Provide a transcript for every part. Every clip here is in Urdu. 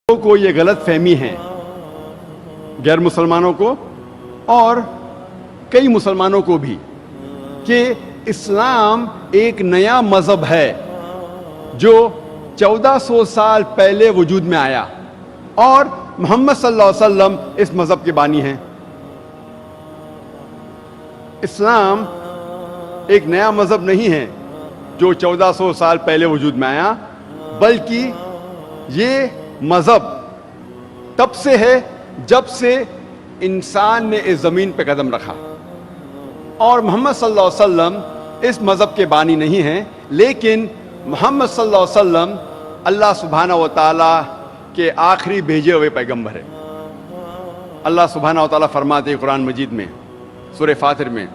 لوگوں کو یہ غلط فہمی ہے، غیر مسلمانوں کو اور کئی مسلمانوں کو بھی، کہ اسلام ایک نیا مذہب ہے جو 1400 سال پہلے وجود میں آیا اور محمد صلی اللہ علیہ وسلم اس مذہب کے بانی ہیں۔ اسلام ایک نیا مذہب نہیں ہے جو 1400 سال پہلے وجود میں آیا، بلکہ یہ مذہب تب سے ہے جب سے انسان نے اس زمین پہ قدم رکھا، اور محمد صلی اللہ علیہ وسلم اس مذہب کے بانی نہیں ہیں، لیکن محمد صلی اللہ علیہ وسلم اللہ سبحانہ و تعالیٰ کے آخری بھیجے ہوئے پیغمبر ہیں۔ اللہ سبحانہ و تعالیٰ فرماتے ہیں قرآن مجید میں سورہ فاطر میں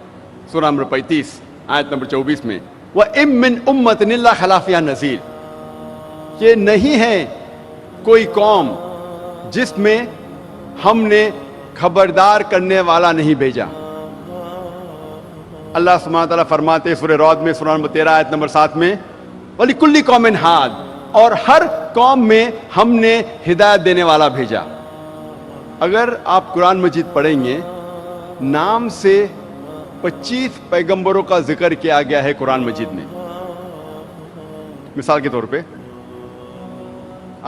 سورہ نمبر 35 آیت نمبر 24 میں وَإِن مِّنْ أُمَّةٍ إِلَّا خَلَا فِيهَا نَذِيرٌ، کہ نہیں ہے کوئی قوم جس میں ہم نے خبردار کرنے والا نہیں بھیجا۔ اللہ سبحانہ تعالیٰ فرماتے ہیں سورہ رعد میں سورہ نمبر 13 آیت نمبر 7 میں وَلِكُلِّ قَوْمٍ ہَادٍ، اور ہر قوم میں ہم نے ہدایت دینے والا بھیجا۔ اگر آپ قرآن مجید پڑھیں گے، نام سے 25 پیغمبروں کا ذکر کیا گیا ہے قرآن مجید میں۔ مثال کے طور پہ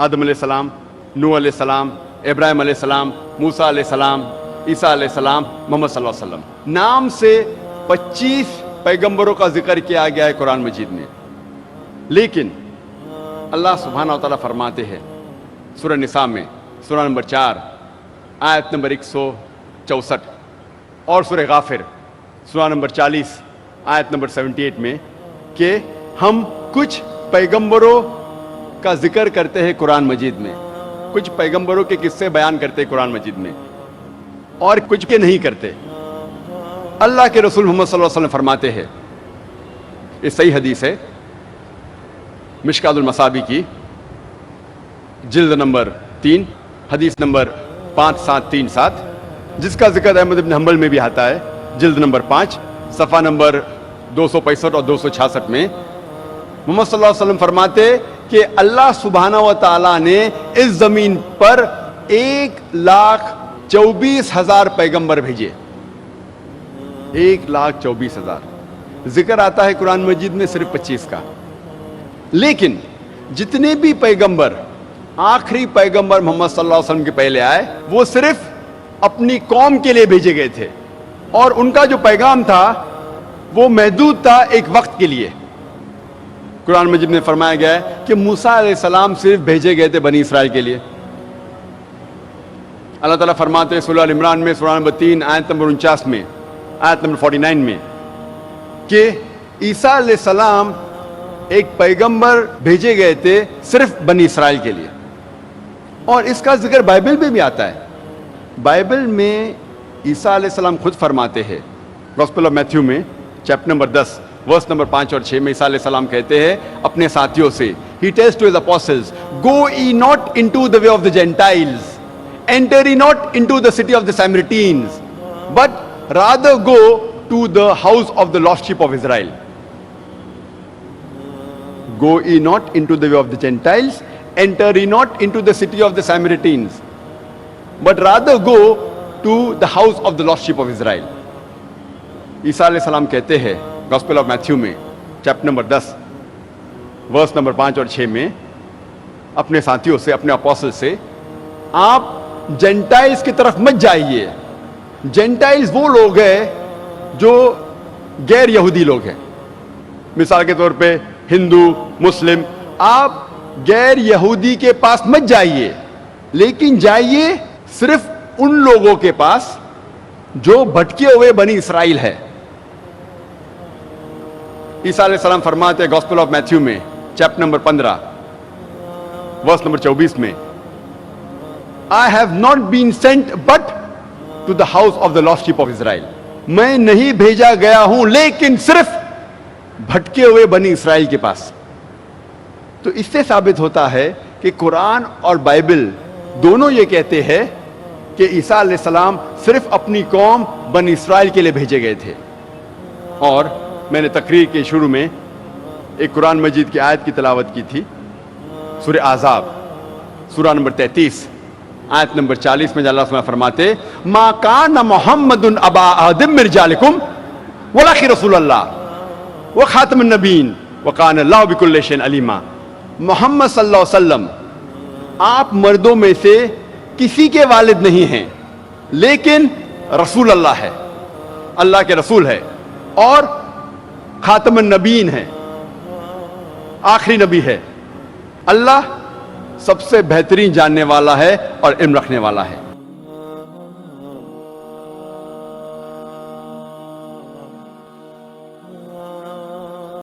آدم علیہ السلام، نوح علیہ السلام، ابراہیم علیہ السلام، موسیٰ علیہ السلام، عیسیٰ علیہ السلام، محمد صلی اللہ علیہ وسلم، نام سے 25 پیغمبروں کا ذکر کیا گیا ہے قرآن مجید میں۔ لیکن اللہ سبحانہ و تعالیٰ فرماتے ہیں سورہ نساء میں سورہ نمبر 4 آیت نمبر 164 اور سورہ غافر سورہ نمبر 40 آیت نمبر 78 میں کہ ہم کچھ پیغمبروں کا ذکر کرتے ہیں قرآن مجید میں، کچھ پیغمبروں کے قصے بیان کرتے ہیں قرآن مجید میں، اور کچھ کے نہیں کرتے۔ اللہ کے رسول محمد صلی اللہ علیہ وسلم فرماتے ہیں، یہ صحیح حدیث ہے مشکات المصابیح کی جلد نمبر 3 حدیث نمبر 5737، جس کا ذکر احمد بن حنبل میں بھی آتا ہے جلد نمبر 5 صفحہ نمبر 265 اور 266 میں محمد صلی اللہ علیہ وسلم فرماتے کہ اللہ سبحانہ و تعالیٰ نے اس زمین پر 1,24,000 پیغمبر بھیجے۔ 1,24,000 ذکر آتا ہے قرآن مجید میں صرف 25 کا، لیکن جتنے بھی پیغمبر آخری پیغمبر محمد صلی اللہ علیہ وسلم کے پہلے آئے وہ صرف اپنی قوم کے لیے بھیجے گئے تھے، اور ان کا جو پیغام تھا وہ محدود تھا ایک وقت کے لیے۔ قرآن مجید میں فرمایا گیا ہے کہ موسیٰ علیہ السلام صرف بھیجے گئے تھے بنی اسرائیل کے لیے۔ اللہ تعالیٰ فرماتے ہیں سورہ ال عمران میں سورہ نمبر 3 آیت نمبر 49 میں آیت نمبر 49 میں کہ عیسیٰ علیہ السلام ایک پیغمبر بھیجے گئے تھے صرف بنی اسرائیل کے لیے، اور اس کا ذکر بائبل میں بھی آتا ہے۔ بائبل میں عیسیٰ علیہ السلام خود فرماتے ہیں گوسپل آف میتھیو میں چیپٹر نمبر 10 ورس نمبر 5 اور 6 میں عیسیٰ علیہ السلام کہتے ہیں اپنے ساتھیوں سے He tells to his apostles, Go ye not into the way of the Gentiles, enter ye not into the city of the Samaritans, but rather go to the house of the lost sheep of Israel. Go ye not into the way of the Gentiles, enter ye not into the city of the Samaritans, but rather go to the house of the lost sheep of Israel. عیسیٰ علیہ السلام کہتے ہیں گوسپل آف میتھیو میں چیپٹر نمبر 10 ورس نمبر 5 اور 6 میں اپنے ساتھیوں سے، اپنے اپوسل سے، آپ جینٹائلز کی طرف مت جائیے۔ جینٹائلز وہ لوگ ہیں جو غیر یہودی لوگ ہیں، مثال کے طور پہ ہندو، مسلم۔ آپ غیر یہودی کے پاس مت جائیے، لیکن جائیے صرف ان لوگوں کے پاس جو بھٹکے ہوئے بنی اسرائیل ہے۔ عیسیٰ علیہ السلام فرماتے ہیں گوسپل آف میتھیو میں چیپٹر نمبر 15 ورس نمبر 24 میں I have not been sent but to the house of the lost sheep of Israel. میں نہیں بھیجا گیا ہوں لیکن صرف بھٹکے ہوئے بنی اسرائیل کے پاس۔ تو اس سے ثابت ہوتا ہے کہ قرآن اور بائبل دونوں یہ کہتے ہیں کہ عیسیٰ علیہ السلام صرف اپنی قوم بنی اسرائیل کے لیے بھیجے گئے تھے۔ اور میں نے تقریر کے شروع میں ایک قرآن مجید کی آیت کی تلاوت کی تھی، سورہ احزاب سورہ نمبر 33 آیت نمبر 40 میں اللہ سبحانہ فرماتے ما کان محمد ابا آدم من رجالکم ولکن رسول اللہ وخاتم النبیین وکان اللہ بکل شیء علیما. محمد صلی اللہ علیہ وسلم آپ مردوں میں سے کسی کے والد نہیں ہیں لیکن رسول اللہ ہے, اللہ کے رسول ہے, اور خاتم النبیین ہے, آخری نبی ہے. اللہ سب سے بہترین جاننے والا ہے اور علم رکھنے والا ہے.